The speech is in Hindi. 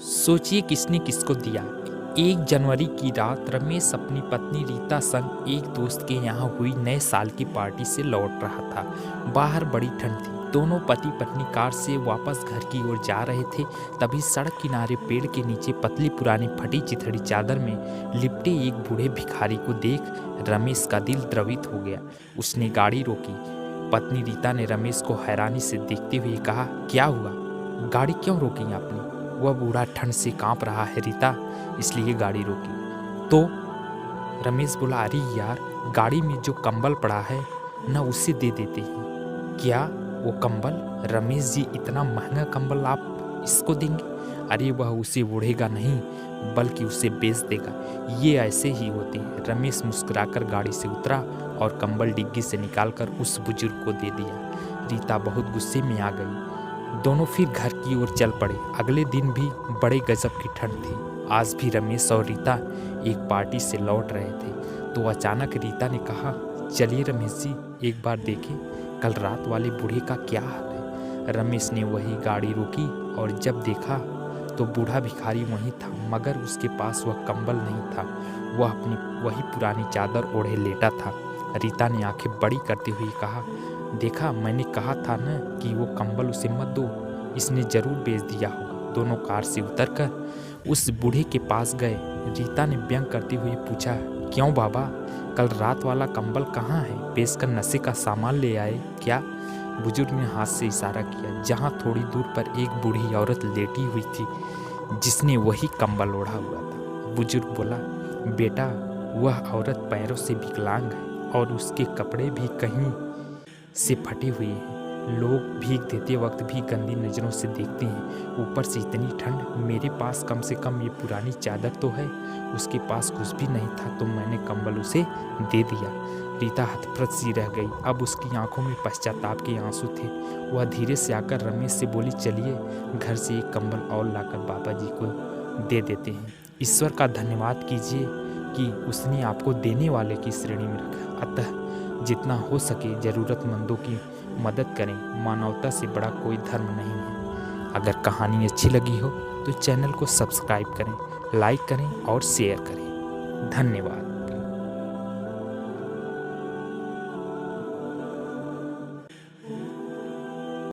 सोचिए किसने किसको दिया। 1 जनवरी की रात रमेश अपनी पत्नी रीता संग एक दोस्त के यहाँ हुई नए साल की पार्टी से लौट रहा था। बाहर बड़ी ठंड थी। दोनों पति पत्नी कार से वापस घर की ओर जा रहे थे। तभी सड़क किनारे पेड़ के नीचे पतली पुरानी फटी चिथड़ी चादर में लिपटे एक बूढ़े भिखारी को देख रमेश का दिल द्रवित हो गया। उसने गाड़ी रोकी। पत्नी रीता ने रमेश को हैरानी से देखते हुए कहा, क्या हुआ, गाड़ी क्यों रोकी आपने? वह बूढ़ा ठंड से कांप रहा है रीता, इसलिए गाड़ी रोकी। तो रमेश बोला, अरे यार, गाड़ी में जो कंबल पड़ा है ना, उसे दे देते हैं। क्या वो कंबल? रमेश जी, इतना महंगा कंबल आप इसको देंगे? अरे वह उसे ओढ़ेगा नहीं, बल्कि उसे बेच देगा। ये ऐसे ही होते हैं। रमेश मुस्कुराकर गाड़ी से उतरा और कंबल डिग्गी से निकालकर उस बुजुर्ग को दे दिया। रीता बहुत गुस्से में आ गई। दोनों फिर घर की ओर चल पड़े। अगले दिन भी बड़े गजब की ठंड थी। आज भी रमेश और रीता एक पार्टी से लौट रहे थे तो अचानक रीता ने कहा, चलिए रमेश जी, एक बार देखें कल रात वाले बूढ़े का क्या हाल है। रमेश ने वही गाड़ी रोकी और जब देखा तो बूढ़ा भिखारी वहीं था, मगर उसके पास वह कंबल नहीं था। वह अपनी वही पुरानी चादर ओढ़े लेटा था। रीता ने आंखें बड़ी करते हुए कहा, देखा, मैंने कहा था ना कि वो कंबल उसे मत दो, इसने जरूर बेच दिया होगा। दोनों कार से उतरकर उस बूढ़े के पास गए। रीता ने व्यंग करते हुए पूछा, क्यों बाबा, कल रात वाला कंबल कहाँ है? बेचकर नशे का सामान ले आए क्या? बुजुर्ग ने हाथ से इशारा किया जहाँ थोड़ी दूर पर एक बूढ़ी औरत लेटी हुई थी जिसने वही कंबल ओढ़ा हुआ था। बुजुर्ग बोला, बेटा, वह औरत पैरों से विकलांग है और उसके कपड़े भी कहीं से फटे हुए हैं। लोग भीख देते वक्त भी गंदी नज़रों से देखते हैं। ऊपर से इतनी ठंड। मेरे पास कम से कम ये पुरानी चादर तो है। उसके पास कुछ भी नहीं था तो मैंने कंबल उसे दे दिया। रीता हतप्रभ सी रह गई। अब उसकी आंखों में पश्चाताप के आंसू थे। वह धीरे से आकर रमेश से बोली, चलिए घर से एक कंबल और लाकर बाबा जी को दे देते हैं। ईश्वर का धन्यवाद कीजिए कि उसने आपको देने वाले की श्रेणी में रखा। अतः जितना हो सके ज़रूरतमंदों की मदद करें। मानवता से बड़ा कोई धर्म नहीं है। अगर कहानी अच्छी लगी हो तो चैनल को सब्सक्राइब करें, लाइक करें और शेयर करें। धन्यवाद।